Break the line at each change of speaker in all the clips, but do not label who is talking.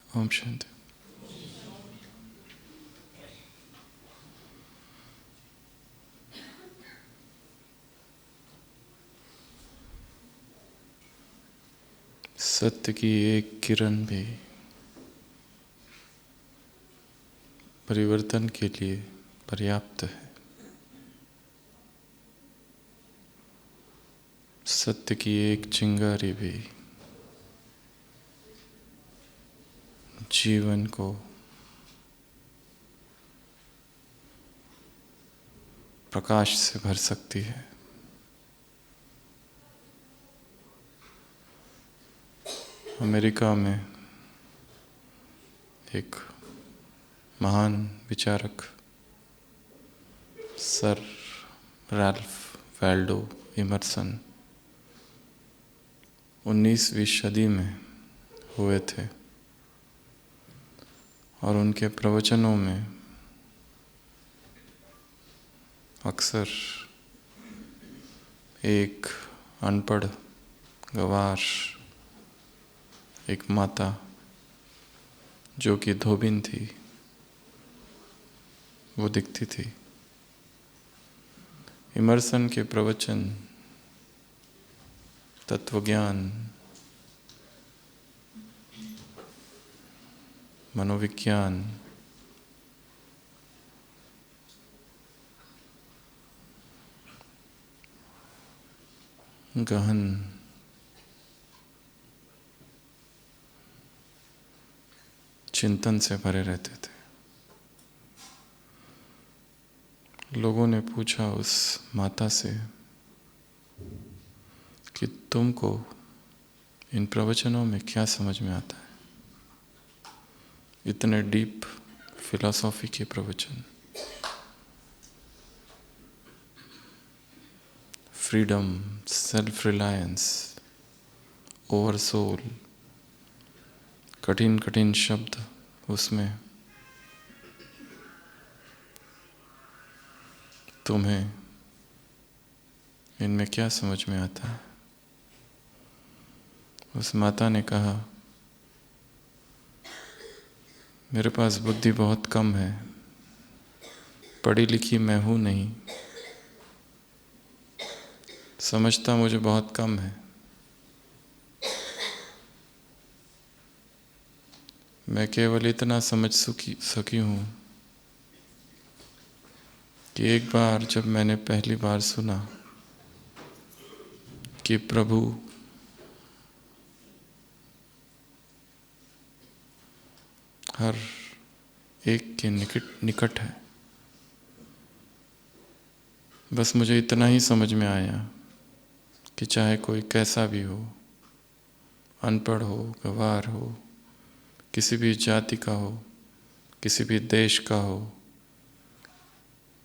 ओम शांति। सत्य की एक किरण भी परिवर्तन के लिए पर्याप्त है। सत्य की एक चिंगारी भी जीवन को प्रकाश से भर सकती है। अमेरिका में एक महान विचारक सर रैल्फ वाल्डो इमर्सन 19वीं सदी में हुए थे और उनके प्रवचनों में अक्सर एक अनपढ़ गवार, एक माता जो कि धोबिन थी, वो दिखती थी। इमर्सन के प्रवचन तत्वज्ञान, मनोविज्ञान, गहन चिंतन से भरे रहते थे। लोगों ने पूछा उस माता से कि तुमको इन प्रवचनों में क्या समझ में आता है? इतने डीप फिलॉसफी के प्रवचन, freedom, self reliance, over soul, कठिन कठिन शब्द उसमें, तुम्हें इनमें क्या समझ में आता है? उस माता ने कहा, मेरे पास बुद्धि बहुत कम है, पढ़ी लिखी मैं हूँ नहीं, समझता मुझे बहुत कम है। मैं केवल इतना समझ सकी हूँ कि एक बार जब मैंने पहली बार सुना कि प्रभु हर एक के निकट है, बस मुझे इतना ही समझ में आया कि चाहे कोई कैसा भी हो, अनपढ़ हो, गंवार हो, किसी भी जाति का हो, किसी भी देश का हो,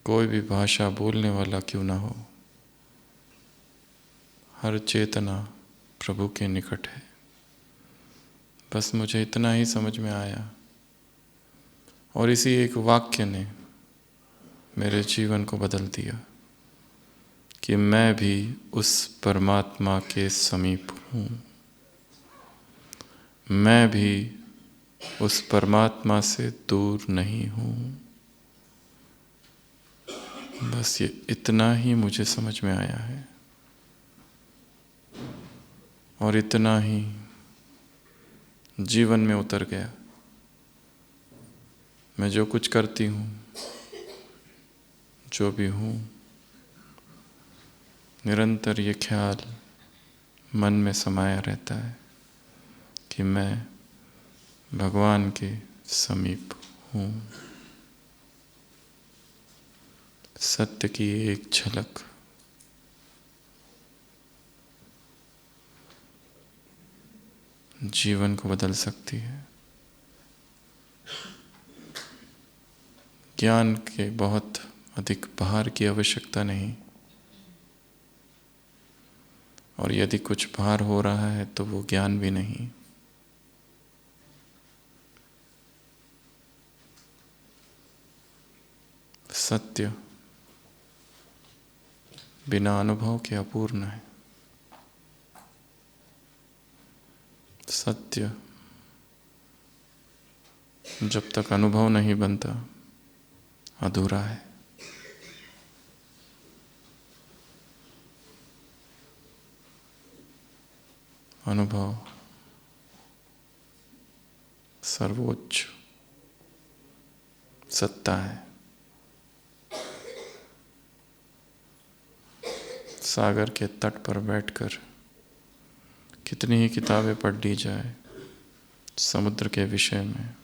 कोई भी भाषा बोलने वाला क्यों ना हो, हर चेतना प्रभु के निकट है। बस मुझे इतना ही समझ में आया और इसी एक वाक्य ने मेरे जीवन को बदल दिया कि मैं भी उस परमात्मा के समीप हूँ, मैं भी उस परमात्मा से दूर नहीं हूँ। बस ये इतना ही मुझे समझ में आया है और इतना ही जीवन में उतर गया। मैं जो कुछ करती हूँ, जो भी हूँ, निरंतर ये ख्याल मन में समाया रहता है कि मैं भगवान के समीप हूँ। सत्य की एक झलक जीवन को बदल सकती है। ज्ञान के बहुत अधिक भार की आवश्यकता नहीं, और यदि कुछ भार हो रहा है तो वो ज्ञान भी नहीं। सत्य बिना अनुभव के अपूर्ण है। सत्य जब तक अनुभव नहीं बनता अधूरा है। अनुभव सर्वोच्च सत्ता है। सागर के तट पर बैठकर कितनी ही किताबें पढ़ ली जाए समुद्र के विषय में,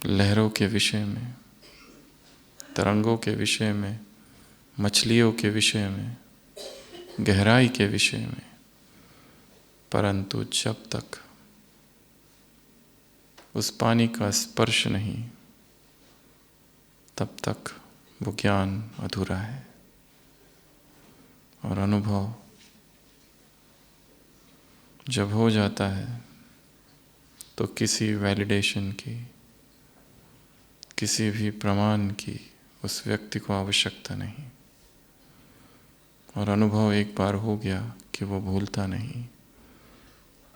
लहरों के विषय में, तरंगों के विषय में, मछलियों के विषय में, गहराई के विषय में, परंतु जब तक उस पानी का स्पर्श नहीं तब तक वो ज्ञान अधूरा है। और अनुभव जब हो जाता है तो किसी वैलिडेशन की, किसी भी प्रमाण की उस व्यक्ति को आवश्यकता नहीं। और अनुभव एक बार हो गया कि वो भूलता नहीं।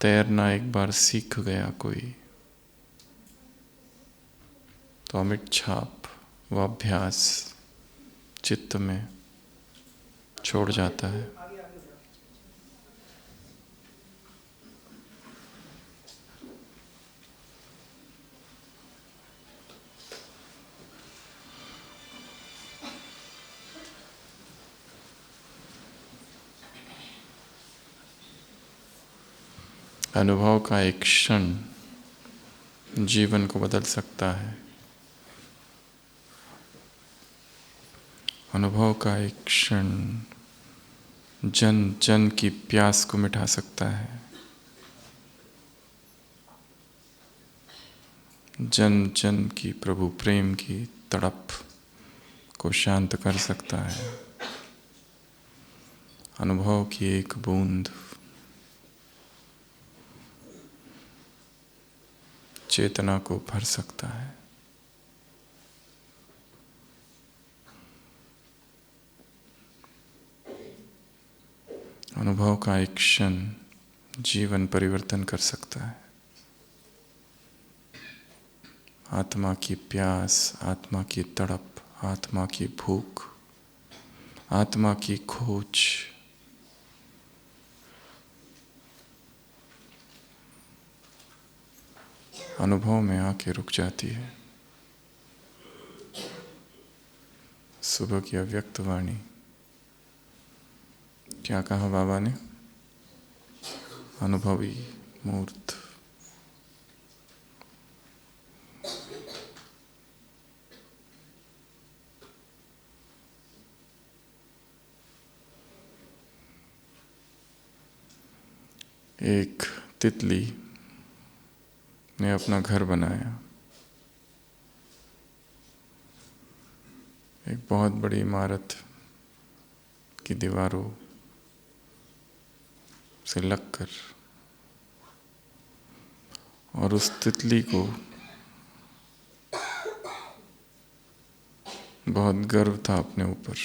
तैरना एक बार सीख गया कोई तो अमिट छाप व अभ्यास चित्त में छोड़ जाता है। अनुभव का एक क्षण जीवन को बदल सकता है। अनुभव का एक क्षण जन जन की प्यास को मिटा सकता है, जन जन की प्रभु प्रेम की तड़प को शांत कर सकता है। अनुभव की एक बूंद चेतना को भर सकता है। अनुभव का एक क्षण जीवन परिवर्तन कर सकता है। आत्मा की प्यास, आत्मा की तड़प, आत्मा की भूख, आत्मा की खोज अनुभव में आके रुक जाती है। सुबह की अव्यक्त वाणी, क्या कहा बाबा ने? अनुभवी मूर्त। एक तितली ने अपना घर बनाया। एक बहुत बड़ी इमारत की दीवारों से लगकर, और उस तितली को बहुत गर्व था अपने ऊपर।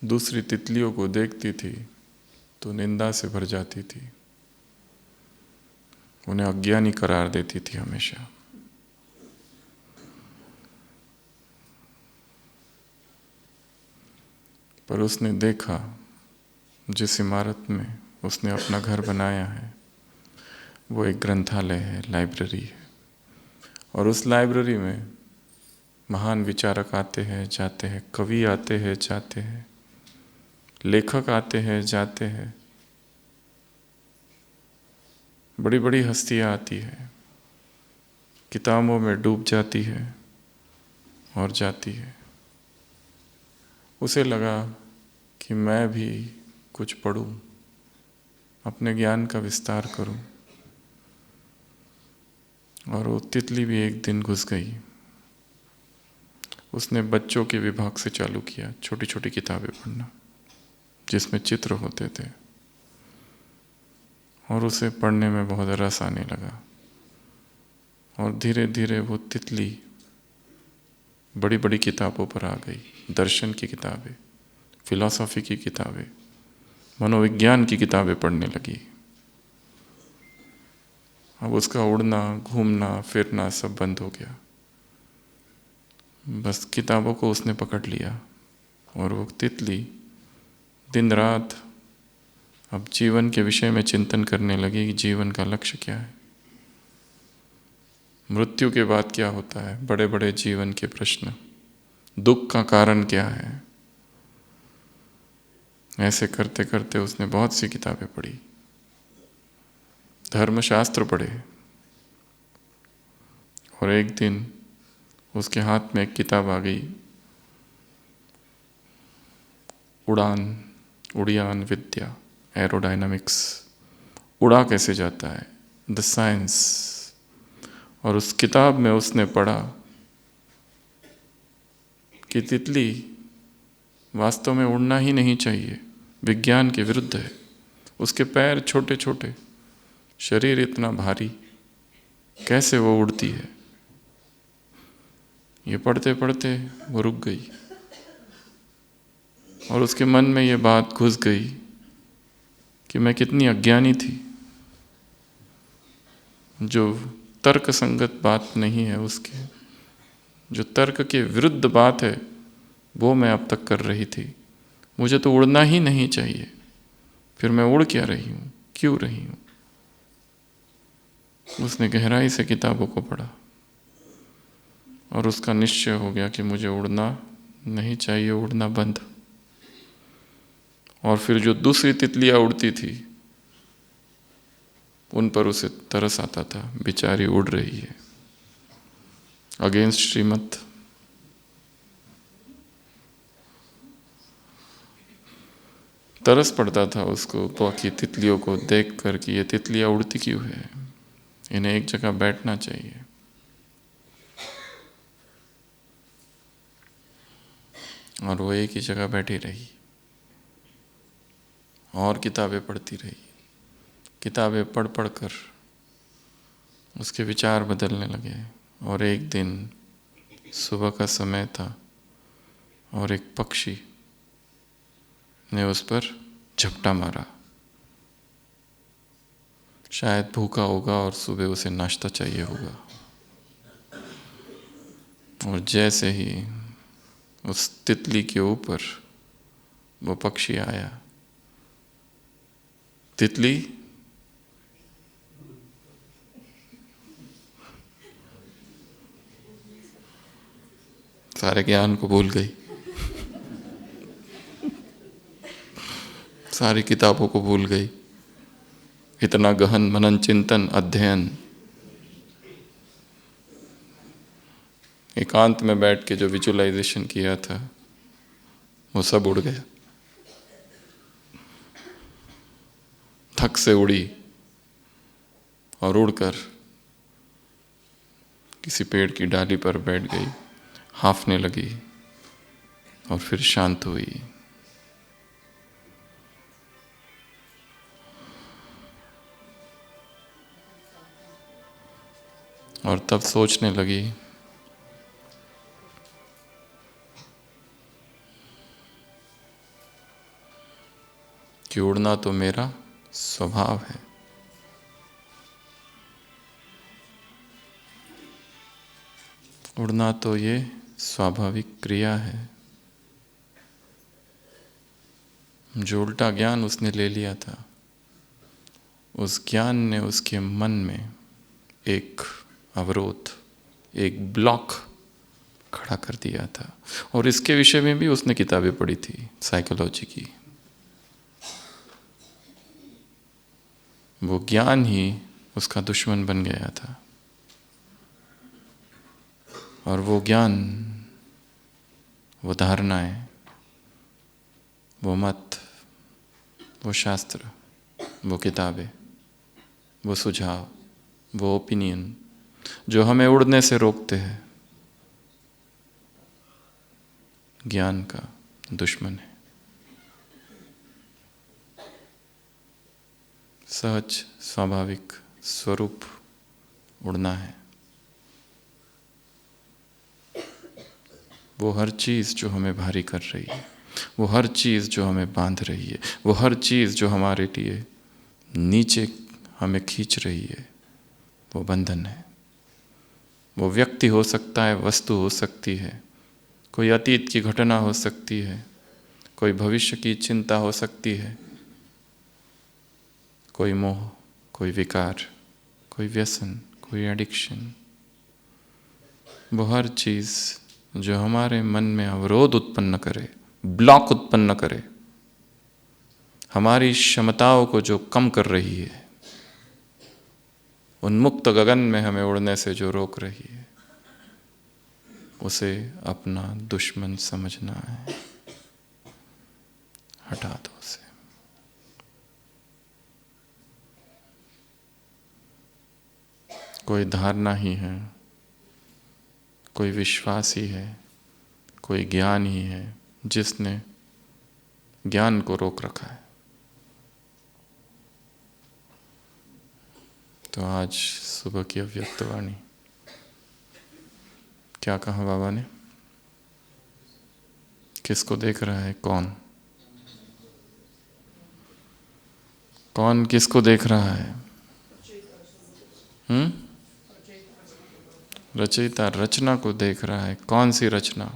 दूसरी तितलियों को देखती थी तो निंदा से भर जाती थी, उन्हें अज्ञानी करार देती थी हमेशा। पर उसने देखा जिस इमारत में उसने अपना घर बनाया है वो एक ग्रंथालय है, लाइब्रेरी है। और उस लाइब्रेरी में महान विचारक आते हैं जाते हैं, कवि आते हैं जाते हैं, लेखक आते हैं जाते हैं, बड़ी बड़ी हस्तियाँ आती है, किताबों में डूब जाती है और जाती है। उसे लगा कि मैं भी कुछ पढ़ूं, अपने ज्ञान का विस्तार करूं। और वो तितली भी एक दिन घुस गई। उसने बच्चों के विभाग से चालू किया छोटी छोटी किताबें पढ़ना जिसमें चित्र होते थे, और उसे पढ़ने में बहुत रस आने लगा। और धीरे धीरे वो तितली बड़ी बड़ी किताबों पर आ गई। दर्शन की किताबें, फिलॉसफी की किताबें, मनोविज्ञान की किताबें पढ़ने लगी। अब उसका उड़ना, घूमना, फिरना सब बंद हो गया। बस किताबों को उसने पकड़ लिया और वो तितली दिन रात अब जीवन के विषय में चिंतन करने लगी कि जीवन का लक्ष्य क्या है, मृत्यु के बाद क्या होता है, बड़े बड़े जीवन के प्रश्न, दुख का कारण क्या है। ऐसे करते करते उसने बहुत सी किताबें पढ़ी, धर्मशास्त्र पढ़े, और एक दिन उसके हाथ में एक किताब आ गई, उड़ान विद्या, एरोडायनामिक्स, उड़ा कैसे जाता है, द साइंस। और उस किताब में उसने पढ़ा कि तितली वास्तव में उड़ना ही नहीं चाहिए, विज्ञान के विरुद्ध है। उसके पैर छोटे छोटे, शरीर इतना भारी, कैसे वो उड़ती है। ये पढ़ते पढ़ते वो रुक गई और उसके मन में ये बात घुस गई कि मैं कितनी अज्ञानी थी। जो तर्क संगत बात नहीं है, उसके जो तर्क के विरुद्ध बात है, वो मैं अब तक कर रही थी। मुझे तो उड़ना ही नहीं चाहिए, फिर मैं उड़ क्या रही हूँ, क्यों रही हूँ। उसने गहराई से किताबों को पढ़ा और उसका निश्चय हो गया कि मुझे उड़ना नहीं चाहिए, उड़ना बंद। और फिर जो दूसरी तितलियां उड़ती थी उन पर उसे तरस आता था, बेचारी उड़ रही है अगेंस्ट श्रीमत। तरस पड़ता था उसको बाकी तितलियों को देख कर कि ये तितलियां उड़ती क्यों है, इन्हें एक जगह बैठना चाहिए। और वो एक ही जगह बैठी रही और किताबें पढ़ती रही। किताबें पढ़ पढ़ कर उसके विचार बदलने लगे। और एक दिन सुबह का समय था और एक पक्षी ने उस पर झपटा मारा। शायद भूखा होगा और सुबह उसे नाश्ता चाहिए होगा। और जैसे ही उस तितली के ऊपर वो पक्षी आया, तितली सारे ज्ञान को भूल गई, सारी किताबों को भूल गई। इतना गहन मनन चिंतन अध्ययन, एकांत में बैठ के जो विजुअलाइजेशन किया था वो सब उड़ गया। थक से उड़ी और उड़कर किसी पेड़ की डाली पर बैठ गई, हांफने लगी और फिर शांत हुई। और तब सोचने लगी कि उड़ना तो मेरा स्वभाव है। उड़ना तो ये स्वाभाविक क्रिया है। जो उल्टा ज्ञान उसने ले लिया था, उस ज्ञान ने उसके मन में एक अवरोध, एक ब्लॉक खड़ा कर दिया था। और इसके विषय में भी उसने किताबें पढ़ी थी, साइकोलॉजी की। वो ज्ञान ही उसका दुश्मन बन गया था। और वो ज्ञान, वो धारणाएं, वो मत, वो शास्त्र, वो किताबें, वो सुझाव, वो ओपिनियन जो हमें उड़ने से रोकते हैं, ज्ञान का दुश्मन है। सहज स्वाभाविक स्वरूप उड़ना है। वो हर चीज़ जो हमें भारी कर रही है, वो हर चीज़ जो हमें बांध रही है, वो हर चीज़ जो हमारे लिए नीचे हमें खींच रही है, वो बंधन है। वो व्यक्ति हो सकता है, वस्तु हो सकती है, कोई अतीत की घटना हो सकती है, कोई भविष्य की चिंता हो सकती है, कोई मोह, कोई विकार, कोई व्यसन, कोई एडिक्शन। वो हर चीज़ जो हमारे मन में अवरोध उत्पन्न करे, ब्लॉक उत्पन्न करे, हमारी क्षमताओं को जो कम कर रही है, उन्मुक्त गगन में हमें उड़ने से जो रोक रही है, उसे अपना दुश्मन समझना है। हटा दो उसे। कोई धारणा ही है, कोई विश्वास ही है, कोई ज्ञान ही है जिसने ज्ञान को रोक रखा है। तो आज सुबह की अव्यक्त वाणी, क्या कहा बाबा ने? किसको देख रहा है? कौन कौन किसको देख रहा है? रचयिता रचना को देख रहा है। कौन सी रचना?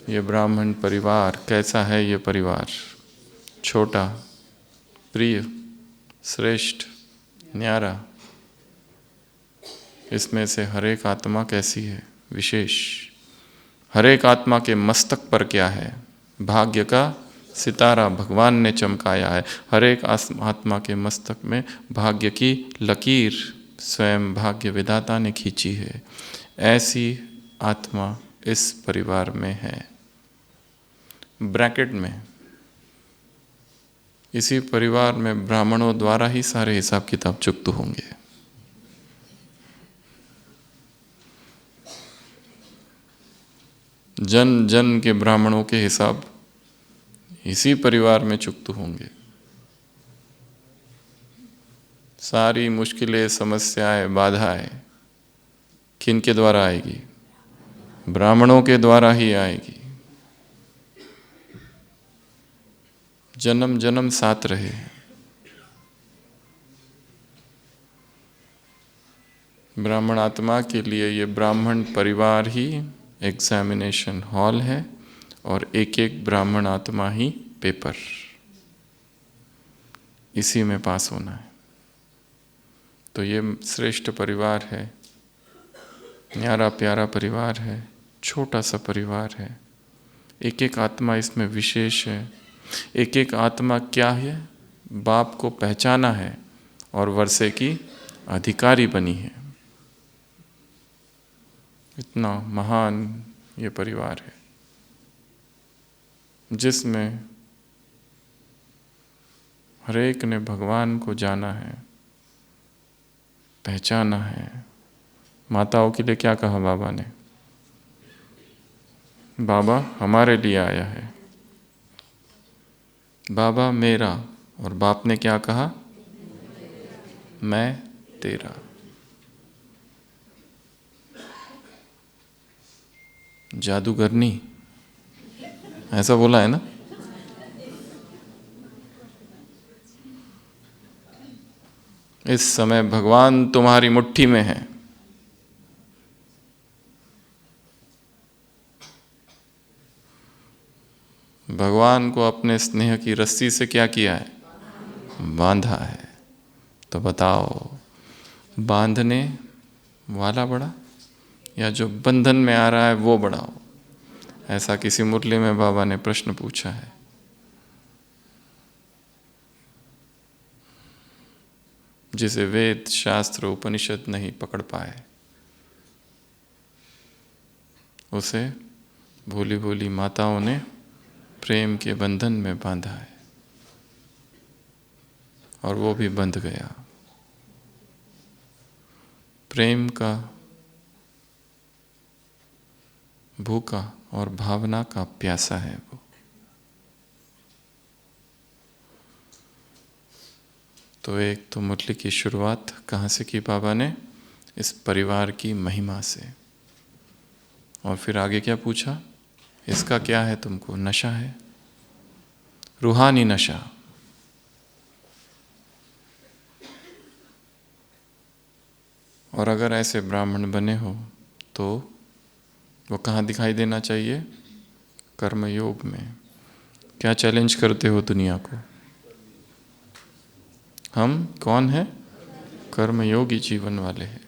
ये ब्राह्मण परिवार। कैसा है ये परिवार? छोटा, प्रिय, श्रेष्ठ, न्यारा। इसमें से हर एक आत्मा कैसी है? विशेष। हर एक आत्मा के मस्तक पर क्या है? भाग्य का सितारा भगवान ने चमकाया है। हर एक आत्मा के मस्तक में भाग्य की लकीर स्वयं भाग्य विधाता ने खींची है। ऐसी आत्मा इस परिवार में है। ब्रैकेट में, इसी परिवार में ब्राह्मणों द्वारा ही सारे हिसाब किताब चुकते होंगे। जन जन के ब्राह्मणों के हिसाब इसी परिवार में चुकते होंगे। सारी मुश्किलें, समस्याएं, बाधाएं किन के द्वारा आएगी? ब्राह्मणों के द्वारा ही आएगी। जन्म जन्म साथ रहे। ब्राह्मण आत्मा के लिए ये ब्राह्मण परिवार ही एग्जामिनेशन हॉल है और एक एक ब्राह्मण आत्मा ही पेपर। इसी में पास होना है। तो ये श्रेष्ठ परिवार है, न्यारा प्यारा परिवार है, छोटा सा परिवार है। एक एक आत्मा इसमें विशेष है। एक एक आत्मा क्या है? बाप को पहचाना है और वर्षे की अधिकारी बनी है। इतना महान ये परिवार है जिसमें हर एक ने भगवान को जाना है, पहचाना है। माताओं के लिए क्या कहा बाबा ने? बाबा हमारे लिए आया है। बाबा मेरा, और बाप ने क्या कहा? मैं तेरा। जादूगरनी, ऐसा बोला है ना? इस समय भगवान तुम्हारी मुट्ठी में है। भगवान को अपने स्नेह की रस्सी से क्या किया है? बांधा है। तो बताओ, बांधने वाला बड़ा या जो बंधन में आ रहा है वो बड़ा हो? ऐसा किसी मुरली में बाबा ने प्रश्न पूछा है। जिसे वेद शास्त्र उपनिषद नहीं पकड़ पाए, उसे भोली भोली माताओं ने प्रेम के बंधन में बांधा है और वो भी बंध गया। प्रेम का भूखा और भावना का प्यासा है वो। तो एक तो मुरली की शुरुआत कहाँ से की बाबा ने? इस परिवार की महिमा से। और फिर आगे क्या पूछा? इसका क्या है तुमको? नशा है, रूहानी नशा। और अगर ऐसे ब्राह्मण बने हो तो वो कहाँ दिखाई देना चाहिए? कर्मयोग में। क्या चैलेंज करते हो दुनिया को? हम कौन है? कर्मयोगी जीवन वाले हैं।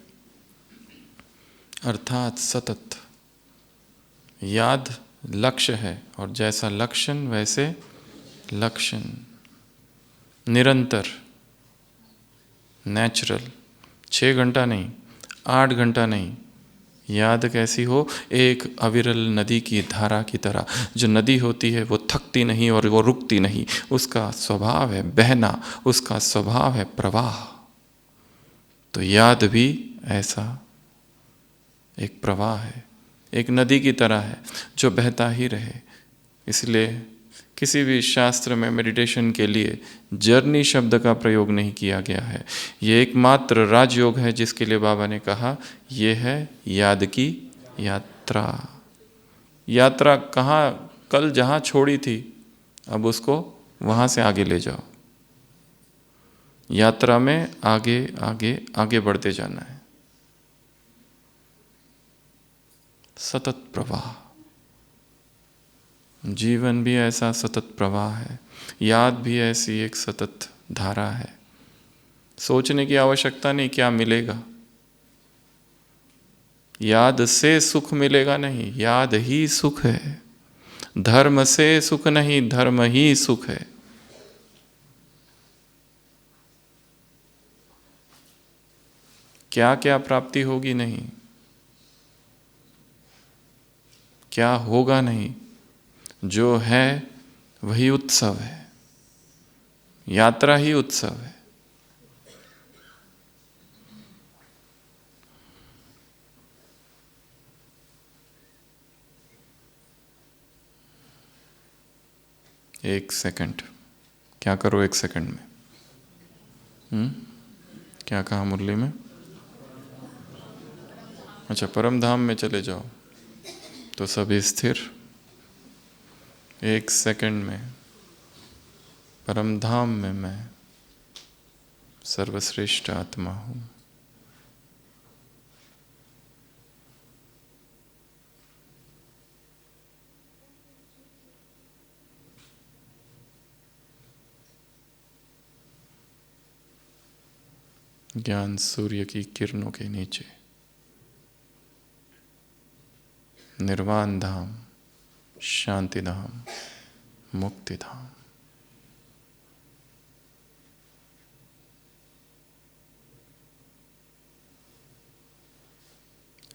अर्थात सतत याद लक्ष्य है, और जैसा लक्षण वैसे लक्षण, निरंतर, नेचुरल। 6 घंटा नहीं, 8 घंटा नहीं, याद कैसी हो? एक अविरल नदी की धारा की तरह। जो नदी होती है वो थकती नहीं और वो रुकती नहीं, उसका स्वभाव है बहना, उसका स्वभाव है प्रवाह। तो याद भी ऐसा एक प्रवाह है, एक नदी की तरह है जो बहता ही रहे। इसलिए किसी भी शास्त्र में मेडिटेशन के लिए जर्नी शब्द का प्रयोग नहीं किया गया है। ये एकमात्र राजयोग है जिसके लिए बाबा ने कहा ये है याद की यात्रा। यात्रा कहाँ? कल जहाँ छोड़ी थी अब उसको वहाँ से आगे ले जाओ। यात्रा में आगे आगे आगे बढ़ते जाना है। सतत प्रवाह, जीवन भी ऐसा सतत प्रवाह है, याद भी ऐसी एक सतत धारा है। सोचने की आवश्यकता नहीं क्या मिलेगा, याद से सुख मिलेगा नहीं, याद ही सुख है। धर्म से सुख नहीं, धर्म ही सुख है। क्या क्या प्राप्ति होगी नहीं, क्या होगा नहीं, जो है वही उत्सव है। यात्रा ही उत्सव है। एक सेकंड, क्या करो 1 सेकंड में? क्या कहा मुरली में? अच्छा, परम धाम में चले जाओ तो सभी स्थिर। 1 सेकंड में परम धाम में मैं सर्वश्रेष्ठ आत्मा हूँ। ज्ञान सूर्य की किरणों के नीचे, निर्वाण धाम, शांति धाम, मुक्ति धाम।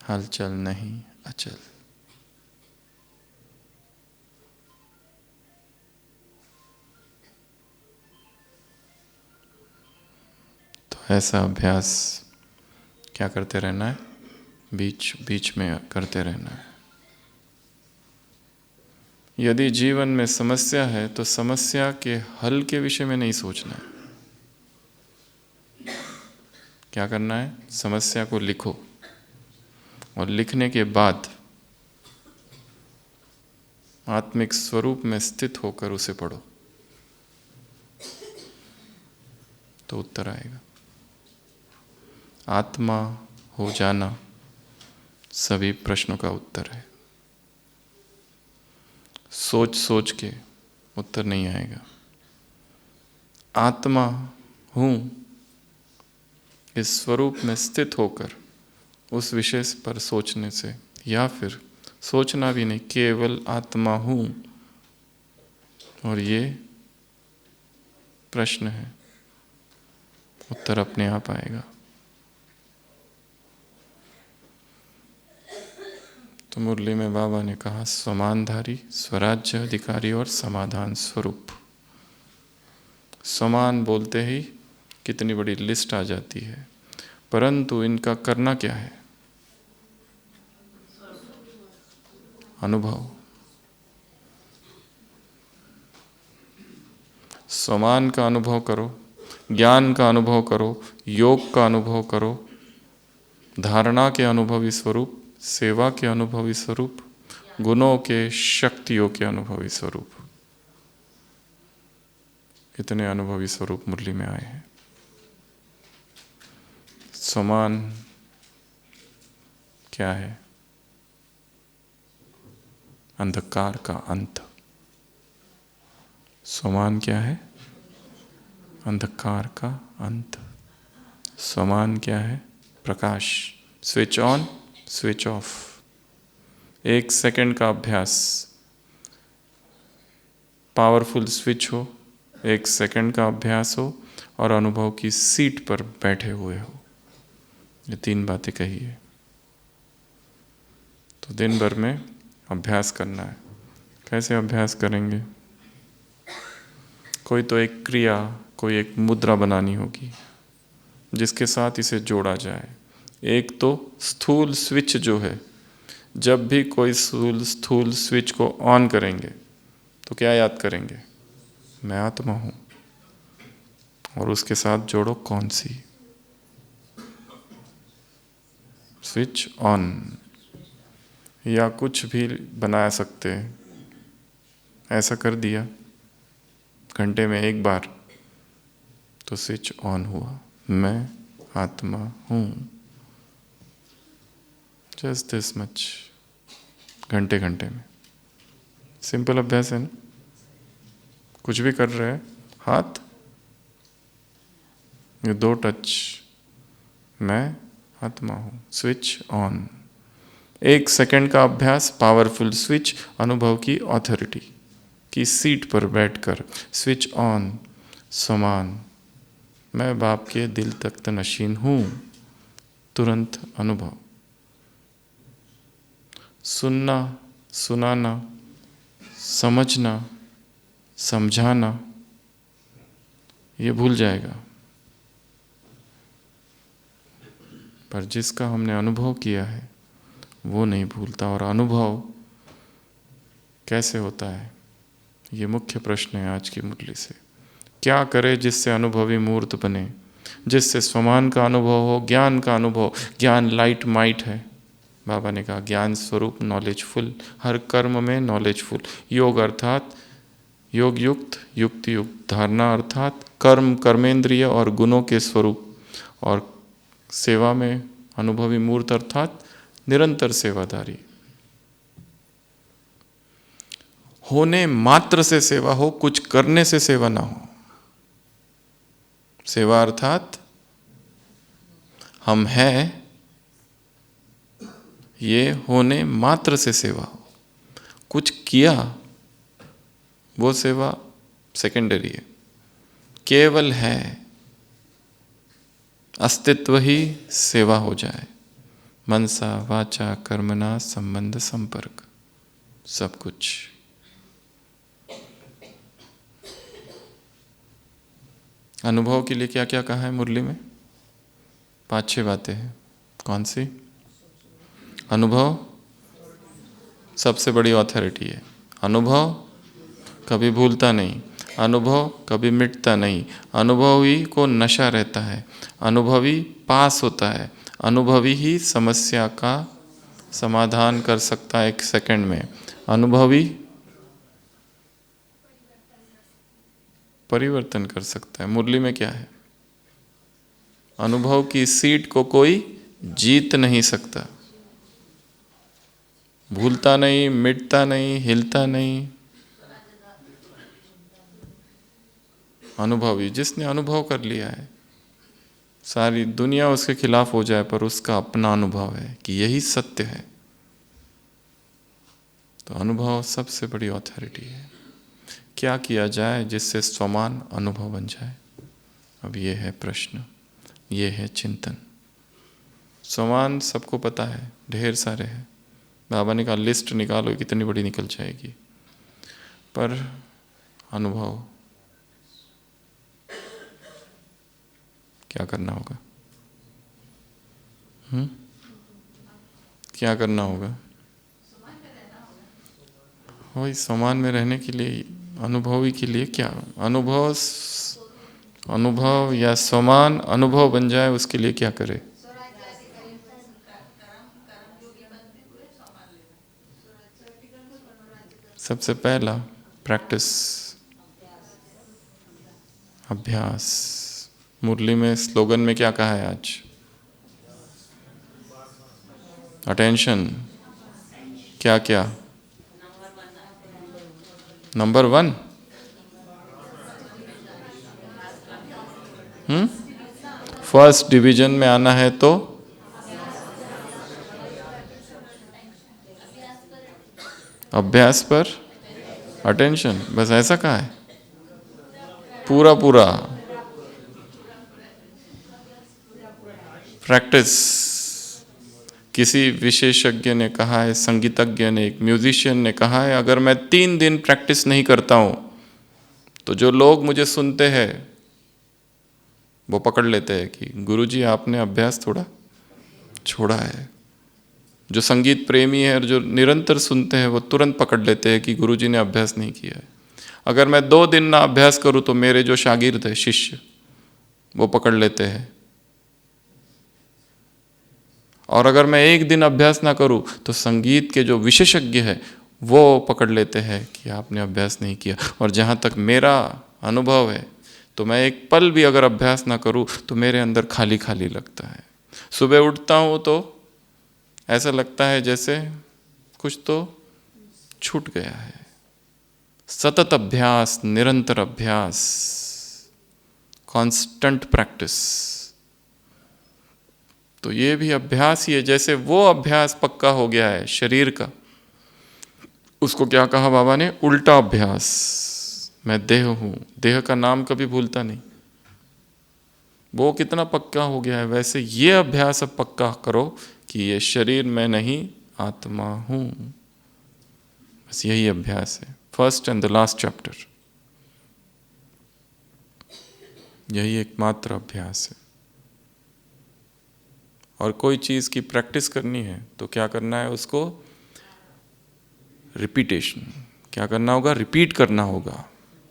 हलचल नहीं, अचल। तो ऐसा अभ्यास क्या करते रहना है? बीच बीच में करते रहना है। यदि जीवन में समस्या है तो समस्या के हल के विषय में नहीं सोचना है। क्या करना है? समस्या को लिखो और लिखने के बाद आत्मिक स्वरूप में स्थित होकर उसे पढ़ो तो उत्तर आएगा। आत्मा हो जाना सभी प्रश्नों का उत्तर है। सोच सोच के उत्तर नहीं आएगा। आत्मा हूँ इस स्वरूप में स्थित होकर उस विषय पर सोचने से, या फिर सोचना भी नहीं, केवल आत्मा हूँ और ये प्रश्न है, उत्तर अपने आप आएगा। तो मुरली में बाबा ने कहा स्वमानधारी, स्वराज्य अधिकारी और समाधान स्वरूप। समान बोलते ही कितनी बड़ी लिस्ट आ जाती है, परंतु इनका करना क्या है? अनुभव। समान का अनुभव करो, ज्ञान का अनुभव करो, योग का अनुभव करो, धारणा के अनुभवी स्वरूप, सेवा के अनुभवी स्वरूप, गुणों के, शक्तियों के अनुभवी स्वरूप। इतने अनुभवी स्वरूप मुरली में आए हैं। समान क्या है? अंधकार का अंत। स्वमान क्या है? अंधकार का अंत। स्वमान क्या है? प्रकाश। Switch on, switch off. 1 second का अभ्यास, पावरफुल स्विच हो, 1 सेकंड का अभ्यास हो और अनुभव की सीट पर बैठे हुए हो। ये 3 बातें कही है। तो दिन भर में अभ्यास करना है। कैसे अभ्यास करेंगे? कोई तो एक क्रिया, कोई एक मुद्रा बनानी होगी जिसके साथ इसे जोड़ा जाए। एक तो स्थूल स्विच जो है, जब भी कोई स्थूल स्विच को ऑन करेंगे तो क्या याद करेंगे? मैं आत्मा हूं। और उसके साथ जोड़ो कौन सी? Switch on. या कुछ भी बना सकते हैं। ऐसा कर दिया घंटे में 1 बार तो स्विच ऑन हुआ। मैं आत्मा हूं। जस्ट दिस मच, घंटे घंटे में। सिंपल अभ्यास है ना? कुछ भी कर रहे हैं, हाथ, ये 2 टच, मैं आत्मा हूं। Switch on. 1 सेकंड का अभ्यास, पावरफुल स्विच, अनुभव की ऑथोरिटी की सीट पर बैठकर स्विच ऑन। समान, मैं बाप के दिल तख्त नशीन हूं। तुरंत अनुभव। सुनना, सुनाना, समझना, समझाना, ये भूल जाएगा। पर जिसका हमने अनुभव किया है वो नहीं भूलता। और अनुभव कैसे होता है, ये मुख्य प्रश्न है आज की मुरली से। क्या करे जिससे अनुभवी मूर्त बने, जिससे स्वमान का अनुभव हो, ज्ञान का अनुभव। ज्ञान लाइट माइट है। बाबा ने कहा ज्ञान स्वरूप नॉलेजफुल, हर कर्म में नॉलेजफुल। योग अर्थात योग युक्त, युक्ति युक्त। धारणा अर्थात कर्म, कर्मेंद्रिय और गुणों के स्वरूप। और सेवा में अनुभवी मूर्त अर्थात निरंतर सेवादारी। होने मात्र से सेवा हो, कुछ करने से सेवा ना हो। सेवा अर्थात हम हैं, ये होने मात्र से सेवा हो। कुछ किया वो सेवा सेकेंडरी है। केवल है, अस्तित्व ही सेवा हो जाए। मनसा वाचा कर्मणा संबंध संपर्क, सब कुछ। अनुभव के लिए क्या क्या कहा है मुरली में? 5-6 बातें हैं। कौन सी? अनुभव सबसे बड़ी ऑथोरिटी है। अनुभव कभी भूलता नहीं, अनुभव कभी मिटता नहीं। अनुभवी को नशा रहता है, अनुभवी पास होता है, अनुभवी ही समस्या का समाधान कर सकता है 1 सेकंड में। अनुभवी परिवर्तन कर सकता है। मुरली में क्या है? अनुभव की सीट को कोई जीत नहीं सकता। भूलता नहीं, मिटता नहीं, हिलता नहीं। अनुभवी, जिसने अनुभव कर लिया है, सारी दुनिया उसके खिलाफ हो जाए पर उसका अपना अनुभव है कि यही सत्य है। तो अनुभव सबसे बड़ी ऑथोरिटी है। क्या किया जाए जिससे स्वमान अनुभव बन जाए? अब ये है प्रश्न, ये है चिंतन। स्वमान सबको पता है, ढेर सारे हैं। बाबा ने कहा लिस्ट निकालो, कितनी बड़ी निकल जाएगी। पर अनुभव क्या करना होगा? क्या करना होगा? वही समान में रहने के लिए, अनुभवी के लिए क्या? अनुभव या समान अनुभव बन जाए उसके लिए क्या करे? सबसे पहला प्रैक्टिस, अभ्यास। मुरली में स्लोगन में क्या कहा है आज? अटेंशन, क्या क्या? नंबर 1। फर्स्ट डिवीजन में आना है तो अभ्यास पर अटेंशन, बस ऐसा कहा है पूरा पूरा। प्रैक्टिस, किसी विशेषज्ञ ने कहा है, संगीतज्ञ ने, एक म्यूजिशियन ने कहा है, अगर मैं 3 दिन प्रैक्टिस नहीं करता हूं तो जो लोग मुझे सुनते हैं वो पकड़ लेते हैं कि गुरुजी आपने अभ्यास थोड़ा छोड़ा है। जो संगीत प्रेमी है और जो निरंतर सुनते हैं वो तुरंत पकड़ लेते हैं कि गुरुजी ने अभ्यास नहीं किया है। अगर मैं 2 दिन ना अभ्यास करूं तो मेरे जो शागिर्द है, शिष्य, वो पकड़ लेते हैं। और अगर मैं 1 दिन अभ्यास ना करूं तो संगीत के जो विशेषज्ञ है वो पकड़ लेते हैं कि आपने अभ्यास नहीं किया। और जहाँ तक मेरा अनुभव है तो मैं 1 पल भी अगर अभ्यास ना करूं तो मेरे अंदर खाली खाली लगता है। सुबह उठता हूं तो ऐसा लगता है जैसे कुछ तो छूट गया है। सतत अभ्यास, निरंतर अभ्यास, कांस्टेंट प्रैक्टिस, तो ये भी अभ्यास ही है। जैसे वो अभ्यास पक्का हो गया है शरीर का, उसको क्या कहा बाबा ने? उल्टा अभ्यास। मैं देह हूं, देह का नाम कभी भूलता नहीं। वो कितना पक्का हो गया है, वैसे ये अभ्यास अब पक्का करो कि ये शरीर मैं नहीं, आत्मा हूं। बस यही अभ्यास है, first and the last chapter, यही एकमात्र अभ्यास है। और कोई चीज की प्रैक्टिस करनी है तो क्या करना है? उसको रिपीटेशन, क्या करना होगा? रिपीट करना होगा।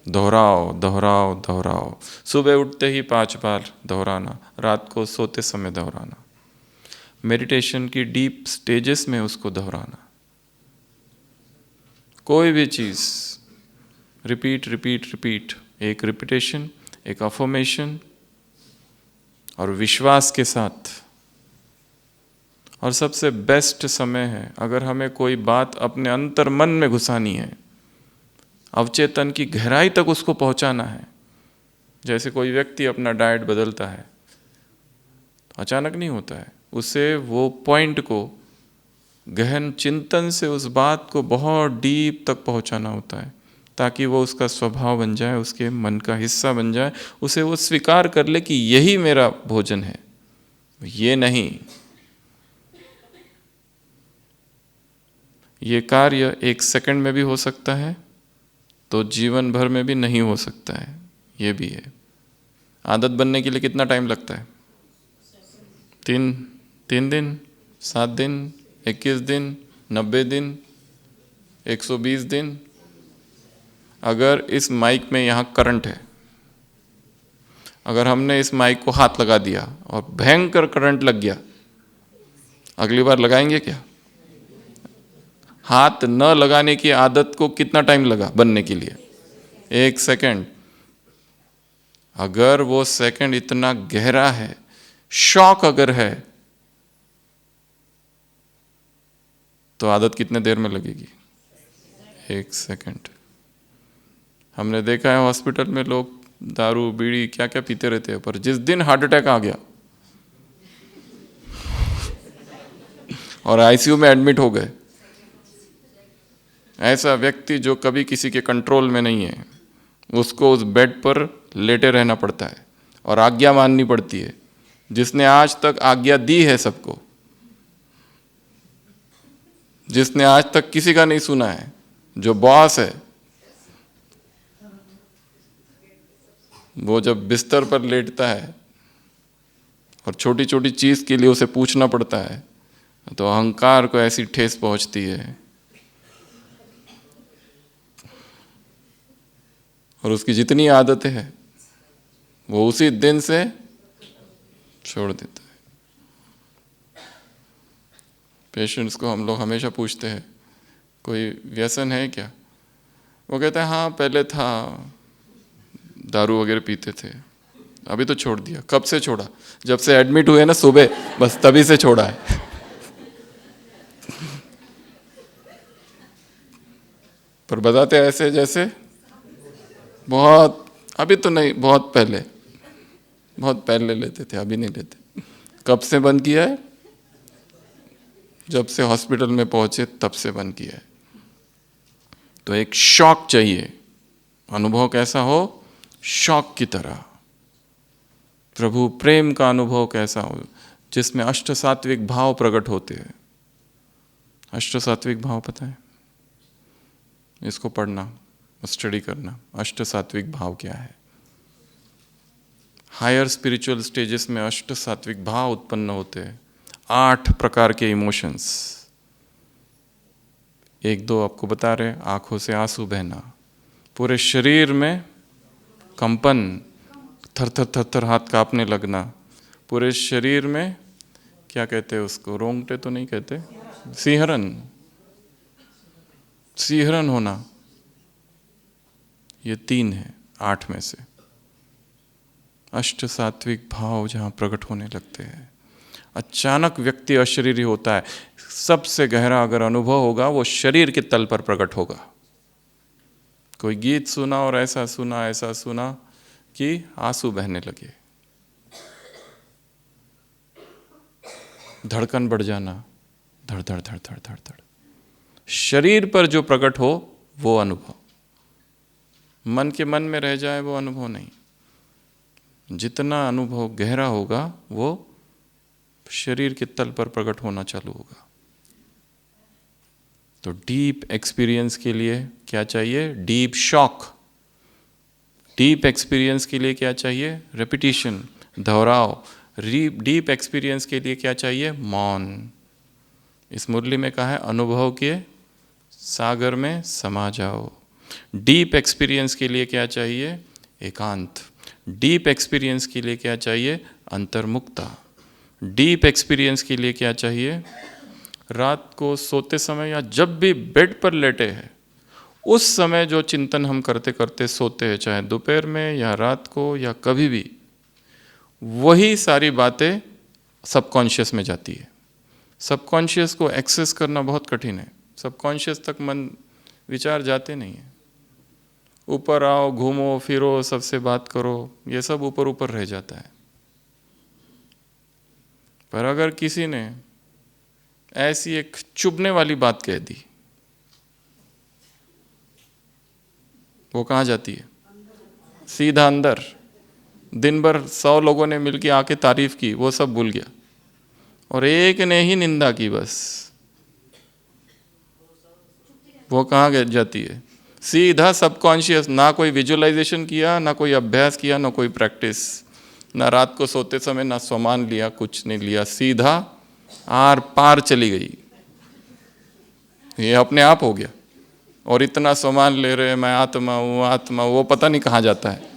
दोहराओ दोहराओ दोहराओ। सुबह उठते ही 5 बार दोहराना, रात को सोते समय दोहराना, मेडिटेशन की डीप स्टेजेस में उसको दोहराना। कोई भी चीज रिपीट रिपीट रिपीट, एक रिपीटेशन, एक अफर्मेशन और विश्वास के साथ। और सबसे बेस्ट समय है अगर हमें कोई बात अपने अंतर मन में घुसानी है, अवचेतन की गहराई तक उसको पहुंचाना है। जैसे कोई व्यक्ति अपना डाइट बदलता है, अचानक नहीं होता है, उसे वो पॉइंट को गहन चिंतन से उस बात को बहुत डीप तक पहुंचाना होता है, ताकि वो उसका स्वभाव बन जाए, उसके मन का हिस्सा बन जाए, उसे वो स्वीकार कर ले कि यही मेरा भोजन है, ये नहीं। ये कार्य 1 सेकंड में भी हो सकता है तो जीवन भर में भी नहीं हो सकता है, ये भी है। आदत बनने के लिए कितना टाइम लगता है? 3 दिन, 7 दिन, 21 दिन, 90 दिन, 120 दिन। अगर इस माइक में यहाँ करंट है, अगर हमने इस माइक को हाथ लगा दिया और भयंकर करंट लग गया, अगली बार लगाएंगे क्या? हाथ न लगाने की आदत को कितना टाइम लगा बनने के लिए? 1 सेकंड। अगर वो सेकंड इतना गहरा है, शॉक अगर है, तो आदत कितने देर में लगेगी? 1 सेकंड। हमने देखा है हॉस्पिटल में लोग दारू बीड़ी क्या क्या पीते रहते हैं, पर जिस दिन हार्ट अटैक आ गया और आईसीयू में एडमिट हो गए, ऐसा व्यक्ति जो कभी किसी के कंट्रोल में नहीं है, उसको उस बेड पर लेटे रहना पड़ता है और आज्ञा माननी पड़ती है। जिसने आज तक आज्ञा दी है सबको, जिसने आज तक किसी का नहीं सुना है, जो बॉस है, वो जब बिस्तर पर लेटता है और छोटी छोटी चीज के लिए उसे पूछना पड़ता है, तो अहंकार को ऐसी ठेस पहुंचती है और उसकी जितनी आदतें हैं वो उसी दिन से छोड़ देता है। पेशेंट्स को हम लोग हमेशा पूछते हैं, कोई व्यसन है क्या? वो कहते हैं हाँ पहले था, दारू वगैरह पीते थे, अभी तो छोड़ दिया। कब से छोड़ा? जब से एडमिट हुए ना सुबह, बस तभी से छोड़ा है। पर बताते ऐसे जैसे बहुत, अभी तो नहीं, बहुत पहले लेते थे, अभी नहीं लेते। कब से बंद किया है? जब से हॉस्पिटल में पहुंचे तब से बंद किया है। तो एक शॉक चाहिए, अनुभव कैसा हो? शॉक की तरह। प्रभु प्रेम का अनुभव कैसा हो, जिसमें अष्ट सात्विक भाव प्रकट होते हैं। अष्ट सात्विक भाव पता है? इसको पढ़ना, स्टडी करना, अष्ट सात्विक भाव क्या है। हायर स्पिरिचुअल स्टेजेस में अष्ट सात्विक भाव उत्पन्न होते हैं। 8 प्रकार के इमोशंस, एक दो आपको बता रहे, आंखों से आंसू बहना, पूरे शरीर में कंपन, थर थर थर थर हाथ कांपने लगना, पूरे शरीर में क्या कहते हैं उसको, रोंगटे तो नहीं कहते, सिहरन होना, ये 3 है 8 में से। अष्ट सात्विक भाव जहाँ प्रकट होने लगते हैं, अचानक व्यक्ति अशरीरी होता है। सबसे गहरा अगर अनुभव होगा वो शरीर के तल पर प्रकट होगा। कोई गीत सुना और ऐसा सुना कि आंसू बहने लगे, धड़कन बढ़ जाना, धड़ धड़ धड़ धड़ धड़ धड़। शरीर पर जो प्रकट हो वो अनुभव, मन के मन में रह जाए वो अनुभव नहीं। जितना अनुभव गहरा होगा वो शरीर के तल पर प्रकट होना चालू होगा। तो डीप एक्सपीरियंस के लिए क्या चाहिए? Deep shock. डीप एक्सपीरियंस के लिए क्या चाहिए? रेपिटिशन, दोहराव। डीप एक्सपीरियंस के लिए क्या चाहिए? मौन। इस मुरली में कहा है अनुभव के सागर में समा जाओ। डीप एक्सपीरियंस के लिए क्या चाहिए? एकांत। डीप एक्सपीरियंस के लिए क्या चाहिए? अंतर्मुक्ता। डीप एक्सपीरियंस के लिए क्या चाहिए? रात को सोते समय या जब भी बेड पर लेटे हैं उस समय जो चिंतन हम करते करते सोते हैं, चाहे दोपहर में या रात को या कभी भी, वही सारी बातें सबकॉन्शियस में जाती है। सबकॉन्शियस को एक्सेस करना बहुत कठिन है। सबकॉन्शियस तक मन विचार जाते नहीं है। ऊपर आओ, घूमो फिरो, सबसे बात करो, ये सब ऊपर ऊपर रह जाता है। पर अगर किसी ने ऐसी एक चुभने वाली बात कह दी, वो कहाँ जाती है? सीधा अंदर। दिन भर 100 लोगों ने मिलकर आके तारीफ की, वो सब भूल गया, और एक ने ही निंदा की बस, वो कहाँ जाती है? सीधा सबकॉन्शियस। ना कोई विजुअलाइजेशन किया, ना कोई अभ्यास किया, ना कोई प्रैक्टिस, ना रात को सोते समय ना सामान लिया, कुछ नहीं लिया, सीधा आर पार चली गई। ये अपने आप हो गया। और इतना सामान ले रहे, मैं आत्मा हूँ, वो पता नहीं कहाँ जाता है।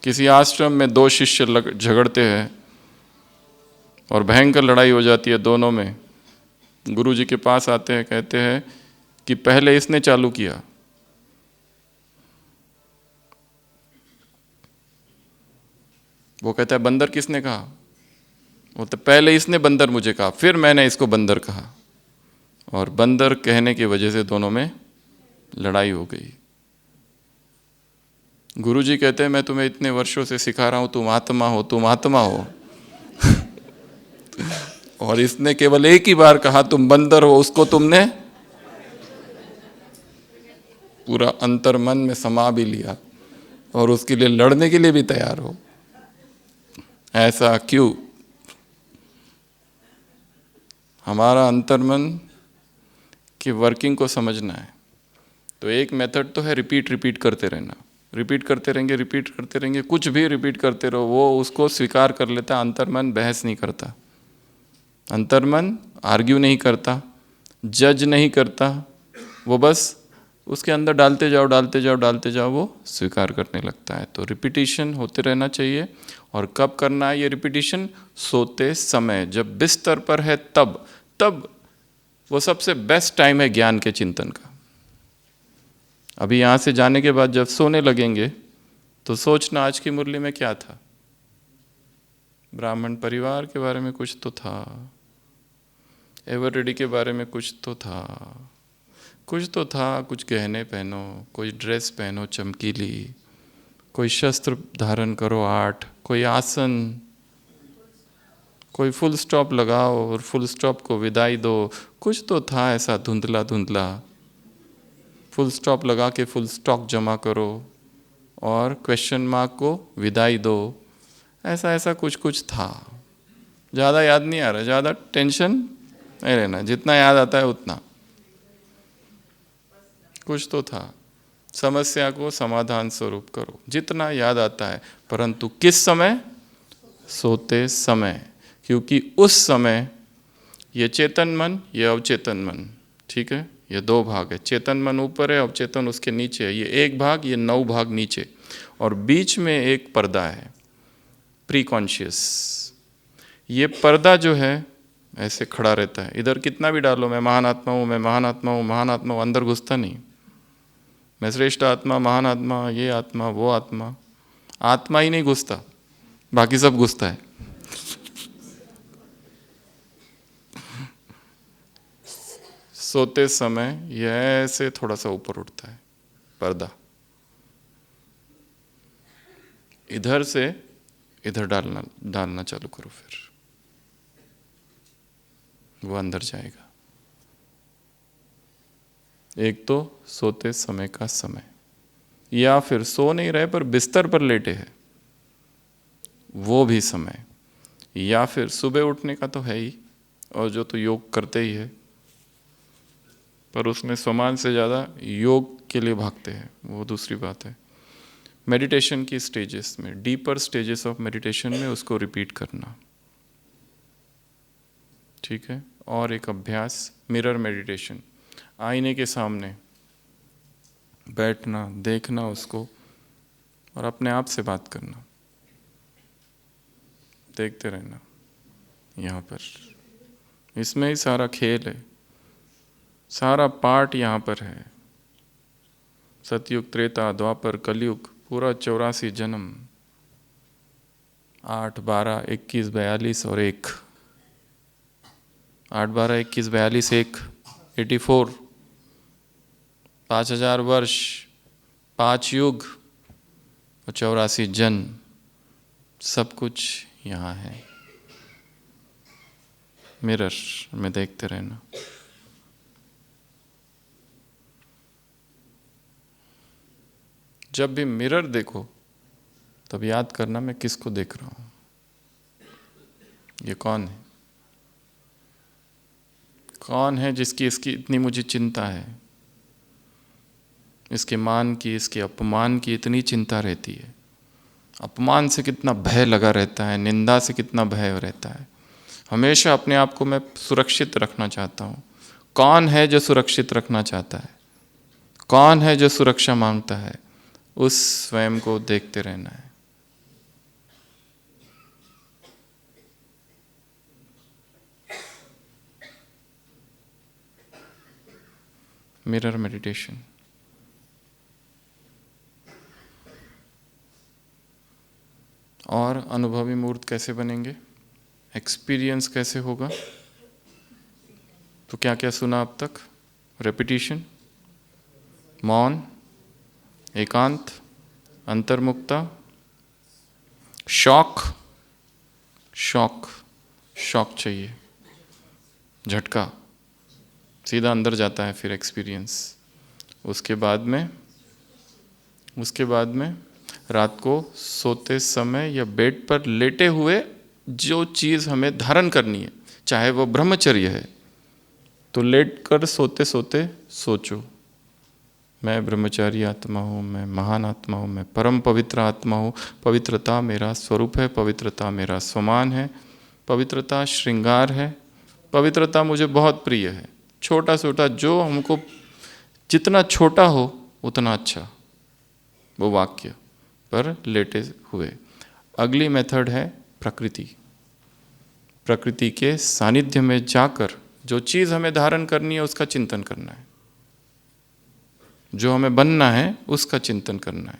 किसी आश्रम में 2 शिष्य झगड़ते हैं और भयंकर लड़ाई हो जाती है दोनों में। गुरु जी के पास आते हैं, कहते हैं कि पहले इसने चालू किया। वो कहता है बंदर किसने कहा? वो तो पहले इसने बंदर मुझे कहा, फिर मैंने इसको बंदर कहा, और बंदर कहने की वजह से दोनों में लड़ाई हो गई। गुरु जी कहते हैं मैं तुम्हें इतने वर्षों से सिखा रहा हूं, तुम आत्मा हो, तुम आत्मा हो। और इसने केवल एक ही बार कहा तुम बंदर हो, उसको तुमने पूरा अंतर मन में समा भी लिया और उसके लिए लड़ने के लिए भी तैयार हो। ऐसा क्यों? हमारा अंतर्मन की वर्किंग को समझना है। तो एक मेथड तो है रिपीट करते रहना। रिपीट करते रहेंगे, कुछ भी रिपीट करते रहो, वो उसको स्वीकार कर लेता। अंतर्मन बहस नहीं करता, अंतर्मन आर्ग्यू नहीं करता, जज नहीं करता, वो बस उसके अंदर डालते जाओ, वो स्वीकार करने लगता है। तो रिपीटिशन होते रहना चाहिए। और कब करना है ये रिपीटिशन? सोते समय, जब बिस्तर पर है तब वो सबसे बेस्ट टाइम है ज्ञान के चिंतन का। अभी यहाँ से जाने के बाद जब सोने लगेंगे तो सोचना आज की मुरली में क्या था। ब्राह्मण परिवार के बारे में कुछ तो था, एवररेडी के बारे में कुछ तो था, कुछ तो था, कुछ गहने पहनो, कोई ड्रेस पहनो चमकीली, कोई शस्त्र धारण करो 8, कोई आसन, कोई फुल स्टॉप लगाओ और फुल स्टॉप को विदाई दो। कुछ तो था ऐसा धुंधला धुंधला, फुल स्टॉप लगा के फुल स्टॉक जमा करो और क्वेश्चन मार्क को विदाई दो। ऐसा ऐसा कुछ कुछ था। ज़्यादा याद नहीं आ रहा, ज़्यादा टेंशन नहीं लेना, जितना याद आता है उतना। कुछ तो था। समस्या को समाधान स्वरूप करो जितना याद आता है, परंतु किस समय? सोते समय। क्योंकि उस समय ये चेतन मन, ये अवचेतन मन, ठीक है, ये 2 भाग है। चेतन मन ऊपर है, अवचेतन उसके नीचे है। ये 1 भाग, ये 9 भाग नीचे, और बीच में एक पर्दा है, प्री कॉन्शियस। ये पर्दा जो है ऐसे खड़ा रहता है। इधर कितना भी डालो, मैं महान आत्मा हूँ, मैं महान आत्मा हूँ, महान आत्मा हूँ, अंदर घुसता नहीं। मैं श्रेष्ठ आत्मा, महान आत्मा, ये आत्मा, वो आत्मा, आत्मा ही नहीं घुसता, बाकी सब घुसता है। सोते समय यह ऐसे थोड़ा सा ऊपर उठता है पर्दा, इधर से इधर डालना चालू करो, फिर वो अंदर जाएगा। एक तो सोते समय का समय, या फिर सो नहीं रहे पर बिस्तर पर लेटे हैं, वो भी समय, या फिर सुबह उठने का तो है ही, और जो तो योग करते ही है, पर उसमें समान से ज़्यादा योग के लिए भागते हैं, वो दूसरी बात है। मेडिटेशन की स्टेजेस में, डीपर स्टेजेस ऑफ मेडिटेशन में उसको रिपीट करना, ठीक है। और एक अभ्यास मिरर मेडिटेशन, आईने के सामने बैठना, देखना उसको और अपने आप से बात करना, देखते रहना। यहाँ पर इसमें ही सारा खेल है, सारा पार्ट यहाँ पर है। सतयुग, त्रेता, द्वापर, कलयुग, पूरा 84 जन्म, 8, 12, 21, 42 और 1, 8, 12, 21, 42, 1, 84, 5000 वर्ष, 5 युग और 84 जन्म, सब कुछ यहाँ है। मिरर में देखते रहना। जब भी मिरर देखो तब याद करना मैं किसको देख रहा हूँ, ये कौन है, कौन है जिसकी इसकी इतनी मुझे चिंता है, इसके मान की, इसके अपमान की इतनी चिंता रहती है। अपमान से कितना भय लगा रहता है, निंदा से कितना भय रहता है। हमेशा अपने आप को मैं सुरक्षित रखना चाहता हूँ। कौन है जो सुरक्षित रखना चाहता है, कौन है जो सुरक्षा मांगता है, उस स्वयं को देखते रहना है। Mirror meditation. और अनुभवी मूर्त कैसे बनेंगे, एक्सपीरियंस कैसे होगा? तो क्या क्या सुना अब तक? रेपिटिशन, मौन, एकांत, अंतर्मुक्ता, शॉक, शॉक, शॉक चाहिए, झटका, सीधा अंदर जाता है फिर एक्सपीरियंस। उसके बाद में रात को सोते समय या बेड पर लेटे हुए जो चीज़ हमें धारण करनी है, चाहे वो ब्रह्मचर्य है, तो लेट कर सोते सोते सोचो, मैं ब्रह्मचारी आत्मा हूँ, मैं महान आत्मा हूँ, मैं परम पवित्र आत्मा हूँ, पवित्रता मेरा स्वरूप है, पवित्रता मेरा स्वमान है, पवित्रता श्रृंगार है, पवित्रता मुझे बहुत प्रिय है। छोटा छोटा जो हमको जितना छोटा हो उतना अच्छा, वो वाक्य पर लेटे हुए। अगली मेथड है प्रकृति। प्रकृति के सानिध्य में जाकर जो चीज़ हमें धारण करनी है उसका चिंतन करना है, जो हमें बनना है उसका चिंतन करना है।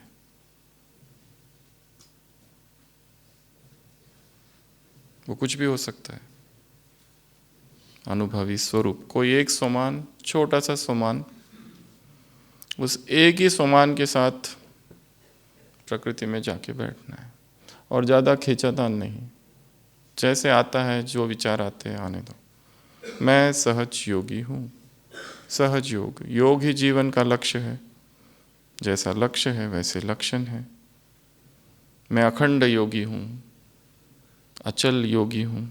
वो कुछ भी हो सकता है। अनुभवी स्वरूप, कोई एक सोमान, छोटा सा सोमान उस एक ही स्वमान के साथ प्रकृति में जाके बैठना है और ज़्यादा खींचातान नहीं। जैसे आता है, जो विचार आते हैं आने दो। मैं सहज योगी हूँ। सहज योग, योग ही जीवन का लक्ष्य है। जैसा लक्ष्य है वैसे लक्षण है। मैं अखंड योगी हूँ, अचल योगी हूँ।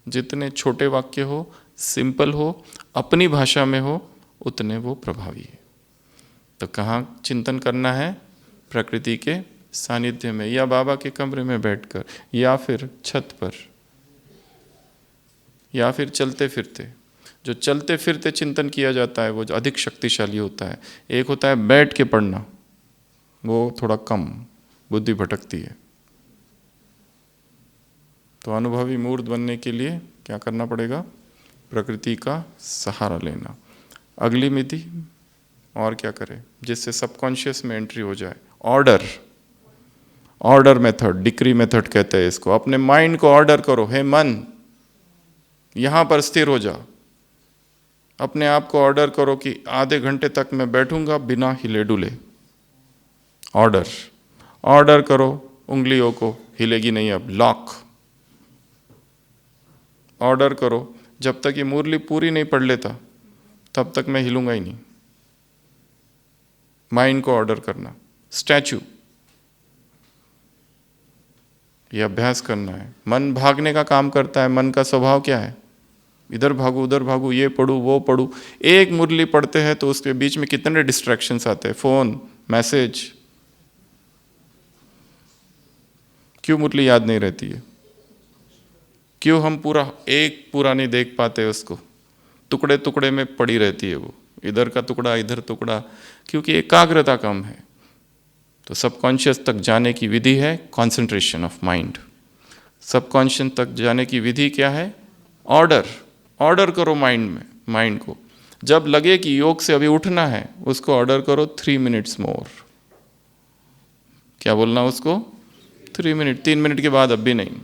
जितने छोटे वाक्य हो, सिंपल हो, अपनी भाषा में हो, उतने वो प्रभावी है। तो कहाँ चिंतन करना है? प्रकृति के सानिध्य में, या बाबा के कमरे में बैठकर, या फिर छत पर, या फिर चलते फिरते। जो चलते फिरते चिंतन किया जाता है वो जो अधिक शक्तिशाली होता है। एक होता है बैठ के पढ़ना, वो थोड़ा कम, बुद्धि भटकती है। तो अनुभवी मूर्त बनने के लिए क्या करना पड़ेगा? प्रकृति का सहारा लेना। अगली विधि और क्या करें जिससे सबकॉन्शियस में एंट्री हो जाए? ऑर्डर मेथड, डिक्री मेथड कहते हैं इसको। अपने माइंड को ऑर्डर करो। हे मन, यहां पर स्थिर हो जा। अपने आप को ऑर्डर करो कि आधे घंटे तक मैं बैठूंगा बिना हिले डुले। ऑर्डर करो उंगलियों को, हिलेगी नहीं अब, लॉक। ऑर्डर करो जब तक ये मुरली पूरी नहीं पढ़ लेता तब तक मैं हिलूंगा ही नहीं। माइंड को ऑर्डर करना। स्टैचू, ये अभ्यास करना है। मन भागने का काम करता है। मन का स्वभाव क्या है? इधर भागू उधर भागू, ये पढ़ू वो पढ़ू। एक मुरली पढ़ते हैं तो उसके बीच में कितने डिस्ट्रैक्शंस आते हैं, फोन, मैसेज। क्यों मुरली याद नहीं रहती है? क्यों हम पूरा नहीं देख पाते उसको? टुकड़े टुकड़े में पड़ी रहती है वो, इधर का टुकड़ा इधर टुकड़ा, क्योंकि एकाग्रता कम है। तो सबकॉन्शियस तक जाने की विधि है कंसंट्रेशन ऑफ माइंड। सबकॉन्शियस तक जाने की विधि क्या है? ऑर्डर करो माइंड को। जब लगे कि योग से अभी उठना है, उसको ऑर्डर करो 3 मिनट्स मोर। क्या बोलना उसको? 3 मिनट। 3 मिनट के बाद अब भी नहीं।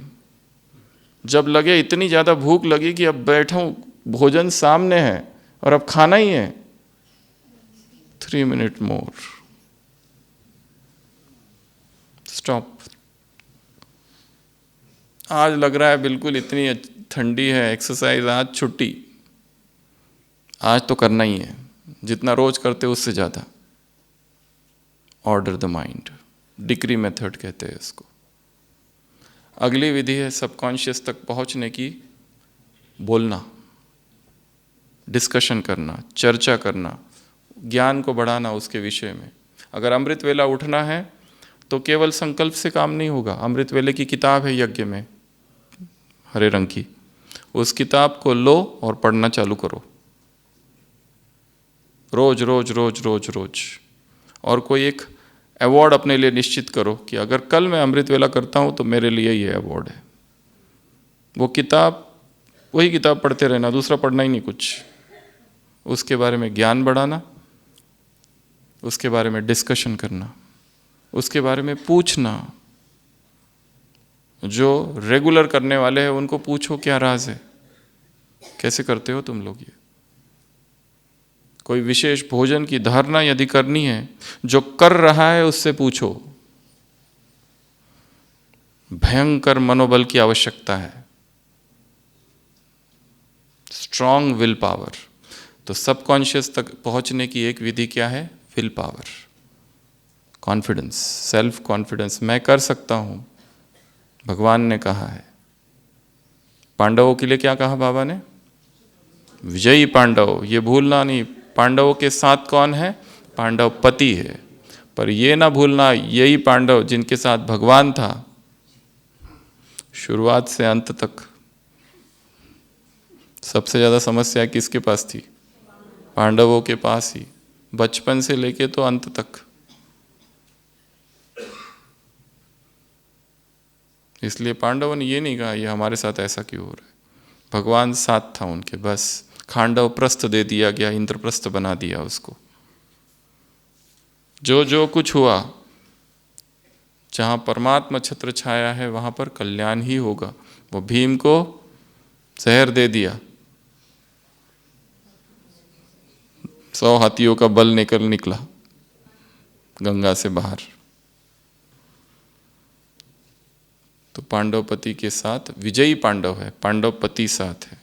जब लगे इतनी ज़्यादा भूख लगी कि अब बैठूं, भोजन सामने है और अब खाना ही है, 3 मिनट मोर, स्टॉप। आज लग रहा है बिल्कुल इतनी ठंडी है, एक्सरसाइज आज छुट्टी, आज तो करना ही है, जितना रोज करते उससे ज़्यादा। Order the mind, decree method कहते हैं इसको। अगली विधि है सबकॉन्शियस तक पहुंचने की, बोलना, डिस्कशन करना, चर्चा करना, ज्ञान को बढ़ाना उसके विषय में। अगर अमृत वेला उठना है तो केवल संकल्प से काम नहीं होगा। अमृत वेले की किताब है यज्ञ में, हरे रंग की, उस किताब को लो और पढ़ना चालू करो, रोज रोज रोज रोज रोज। और कोई एक अवार्ड अपने लिए निश्चित करो कि अगर कल मैं अमृत वेला करता हूं तो मेरे लिए ये अवार्ड है। वो किताब, वही किताब पढ़ते रहना, दूसरा पढ़ना ही नहीं कुछ। उसके बारे में ज्ञान बढ़ाना, उसके बारे में डिस्कशन करना, उसके बारे में पूछना। जो रेगुलर करने वाले हैं उनको पूछो क्या राज है, कैसे करते हो तुम लोग ये। कोई विशेष भोजन की धारणा यदि करनी है, जो कर रहा है उससे पूछो। भयंकर मनोबल की आवश्यकता है, स्ट्रॉन्ग विल पावर। तो सबकॉन्शियस तक पहुंचने की एक विधि क्या है? Will power, confidence, self confidence. मैं कर सकता हूं, भगवान ने कहा है। पांडवों के लिए क्या कहा बाबा ने? विजयी पांडव। ये भूलना नहीं, पांडवों के साथ कौन है? पांडव पति है। पर ये ना भूलना, यही पांडव जिनके साथ भगवान था शुरुआत से अंत तक। सबसे ज्यादा समस्या किसके पास थी? पांडवों के पास ही, बचपन से लेके तो अंत तक। इसलिए पांडवों ने ये नहीं कहा ये हमारे साथ ऐसा क्यों हो रहा है। भगवान साथ था उनके, बस खांडव प्रस्थ दे दिया गया, इंद्रप्रस्थ बना दिया उसको। जो जो कुछ हुआ, जहां परमात्मा छत्र छाया है वहां पर कल्याण ही होगा। वो भीम को जहर दे दिया, 100 हाथियों का बल निकला गंगा से बाहर। तो पांडवपति के साथ विजयी पांडव है, पांडवपति साथ है।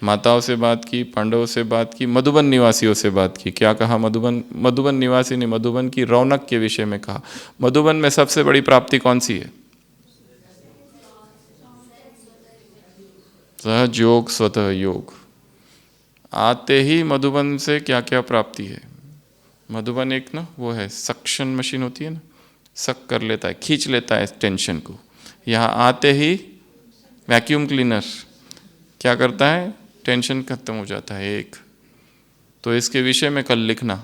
माताओं से बात की, पांडवों से बात की, मधुबन निवासियों से बात की। क्या कहा? मधुबन निवासी नहीं, मधुबन की रौनक के विषय में कहा। मधुबन में सबसे बड़ी प्राप्ति कौन सी है? सहज योग, स्वतः योग। आते ही मधुबन से क्या क्या प्राप्ति है? मधुबन एक ना वो है, सक्शन मशीन होती है ना, सक कर लेता है, खींच लेता है टेंशन को। यहाँ आते ही वैक्यूम क्लीनर क्या करता है? टेंशन खत्म हो जाता है एक। तो इसके विषय में कल लिखना।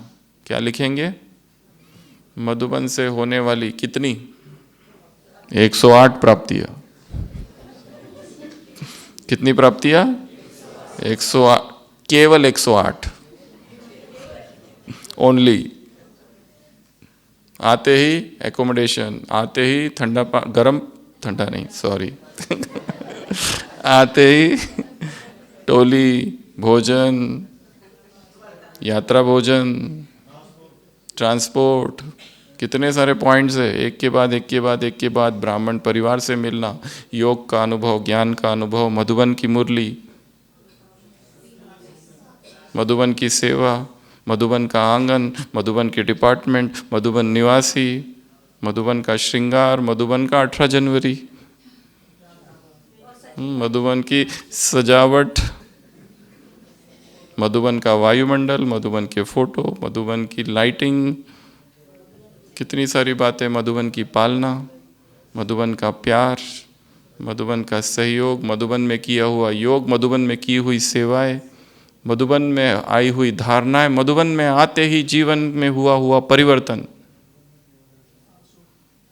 क्या लिखेंगे? मधुबन से होने वाली कितनी? 108 प्राप्तियां। कितनी प्राप्तियां? 108, केवल 108 ओनली। आते ही एकोमोडेशन, आते ही गरम ठंडा नहीं, सॉरी आते ही टोली, भोजन, यात्रा भोजन, ट्रांसपोर्ट, कितने सारे पॉइंट्स है, एक के बाद एक के बाद एक के बाद। ब्राह्मण परिवार से मिलना, योग का अनुभव, ज्ञान का अनुभव, मधुबन की मुरली, मधुबन की सेवा, मधुबन का आंगन, मधुबन के डिपार्टमेंट, मधुबन निवासी, मधुबन का श्रृंगार, मधुबन का 18 जनवरी, मधुबन की सजावट, मधुबन का वायुमंडल, मधुबन के फोटो, मधुबन की लाइटिंग, कितनी सारी बातें। मधुबन की पालना, मधुबन का प्यार, मधुबन का सहयोग, मधुबन में किया हुआ योग, मधुबन में की हुई सेवाएं, मधुबन में आई हुई धारणाएं, मधुबन में आते ही जीवन में हुआ परिवर्तन,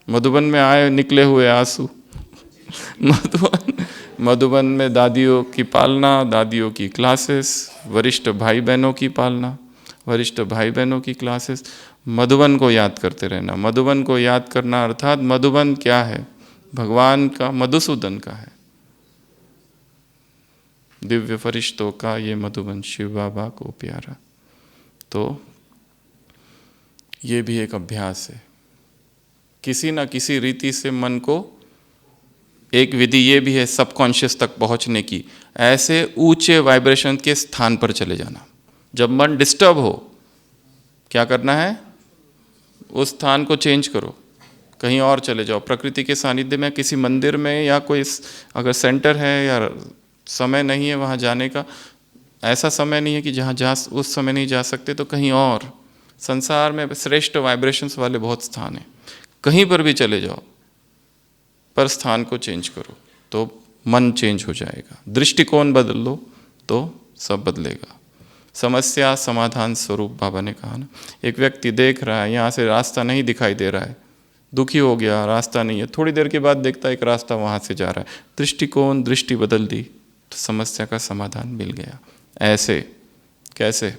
मधुबन में आए निकले हुए आंसू मधुबन में दादियों की पालना, दादियों की क्लासेस, वरिष्ठ भाई बहनों की पालना, वरिष्ठ भाई बहनों की क्लासेस। मधुबन को याद करते रहना। मधुबन को याद करना अर्थात मधुबन क्या है? भगवान का, मधुसूदन का है, दिव्य फरिश्तों का ये मधुबन शिव बाबा को प्यारा। तो ये भी एक अभ्यास है, किसी ना किसी रीति से मन को, एक विधि ये भी है सबकॉन्शियस तक पहुंचने की, ऐसे ऊंचे वाइब्रेशन के स्थान पर चले जाना। जब मन डिस्टर्ब हो, क्या करना है? उस स्थान को चेंज करो, कहीं और चले जाओ, प्रकृति के सानिध्य में, किसी मंदिर में, या कोई अगर सेंटर है या समय नहीं है वहाँ जाने का, ऐसा समय नहीं है कि जहाँ उस समय नहीं जा सकते, तो कहीं और। संसार में श्रेष्ठ वाइब्रेशंस वाले बहुत स्थान हैं, कहीं पर भी चले जाओ, पर स्थान को चेंज करो तो मन चेंज हो जाएगा। दृष्टिकोण बदल लो तो सब बदलेगा। समस्या समाधान स्वरूप बाबा ने कहा ना। एक व्यक्ति देख रहा है, यहाँ से रास्ता नहीं दिखाई दे रहा है, दुखी हो गया, रास्ता नहीं है, थोड़ी देर के बाद देखता है एक रास्ता वहाँ से जा रहा है, दृष्टिकोण, दृष्टि बदल दी तो समस्या का समाधान मिल गया। ऐसे कैसे?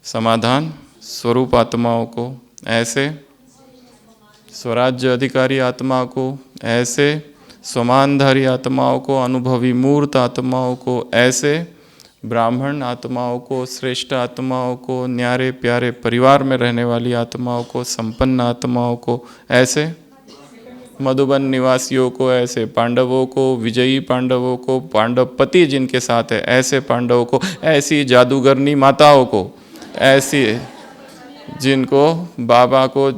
समाधान स्वरूप आत्माओं को, ऐसे स्वराज्य अधिकारी आत्मा को, ऐसे स्वमानधारी आत्माओं को, अनुभवी मूर्त आत्माओं को, ऐसे ब्राह्मण आत्माओं को, श्रेष्ठ आत्माओं को, न्यारे प्यारे परिवार में रहने वाली आत्माओं को, संपन्न आत्माओं को, ऐसे मधुबन निवासियों को, ऐसे पांडवों को, विजयी पांडवों को, पांडवपति जिनके साथ है ऐसे पांडवों को, ऐसी जादूगरनी माताओं को, ऐसी जिनको बाबा को,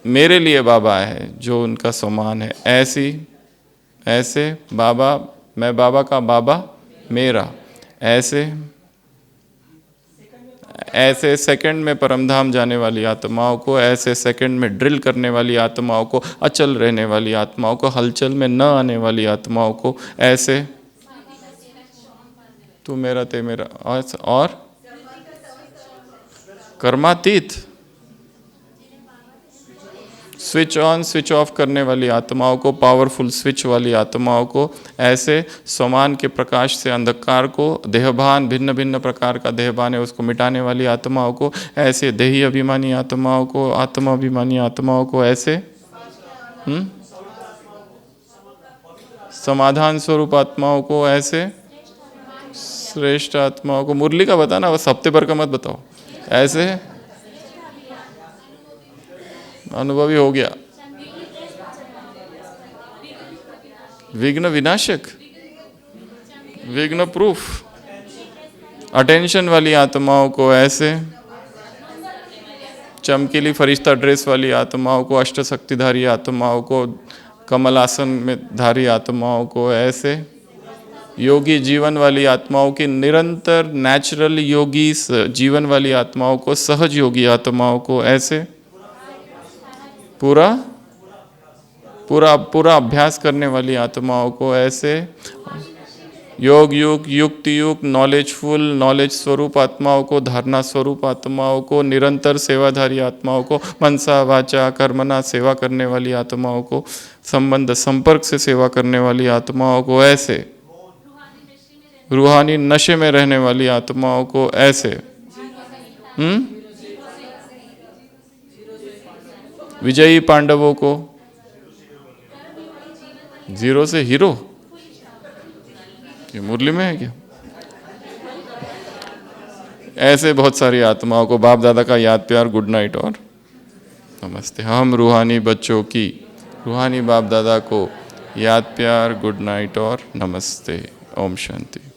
मेरे लिए बाबा है, जो उनका सम्मान है, ऐसे बाबा, मैं बाबा का बाबा मेरा, ऐसे सेकंड में परमधाम जाने वाली आत्माओं को, ऐसे सेकंड में ड्रिल करने वाली आत्माओं को, अचल रहने वाली आत्माओं को, हलचल में न आने वाली आत्माओं को, ऐसे तू मेरा ते मेरा, और कर्मातीत, स्विच ऑन स्विच ऑफ करने वाली आत्माओं को, पावरफुल स्विच वाली आत्माओं को, ऐसे स्वमान के प्रकाश से अंधकार को, देहभान, भिन्न भिन्न प्रकार का देहभान है उसको मिटाने वाली आत्माओं को, ऐसे देही अभिमानी आत्माओं को, आत्मा अभिमानी आत्माओं को, ऐसे समाधान स्वरूप आत्माओं को, ऐसे श्रेष्ठ आत्माओं को, मुरली का बताना, बस हफ्ते भर का मत बताओ। ऐसे अनुभवी हो गया। विघ्न विनाशक, विघ्न प्रूफ, अटेंशन वाली आत्माओं को ऐसे, चमकीली फरिश्ता ड्रेस वाली आत्माओं को, अष्ट शक्तिधारी आत्माओं को, कमल आसन में धारी आत्माओं को ऐसे, योगी जीवन वाली आत्माओं की, निरंतर नेचुरल योगी जीवन वाली आत्माओं को, सहज योगी आत्माओं को ऐसे, पूरा पूरा पूरा अभ्यास करने वाली आत्माओं को ऐसे, योग युग, युक्ति युग, नॉलेजफुल, नॉलेज स्वरूप आत्माओं को, धारणा स्वरूप आत्माओं को, निरंतर सेवाधारी आत्माओं को, मनसा वाचा कर्मणा सेवा करने वाली आत्माओं को, संबंध संपर्क से सेवा करने वाली आत्माओं को ऐसे, रूहानी नशे में रहने वाली आत्माओं को ऐसे, विजयी पांडवों को, जीरो से हीरो, ये मुरली में है क्या? ऐसे बहुत सारी आत्माओं को बाप दादा का याद प्यार, गुड नाइट और नमस्ते। हम रूहानी बच्चों की, रूहानी बाप दादा को याद प्यार, गुड नाइट और नमस्ते। ओम शांति।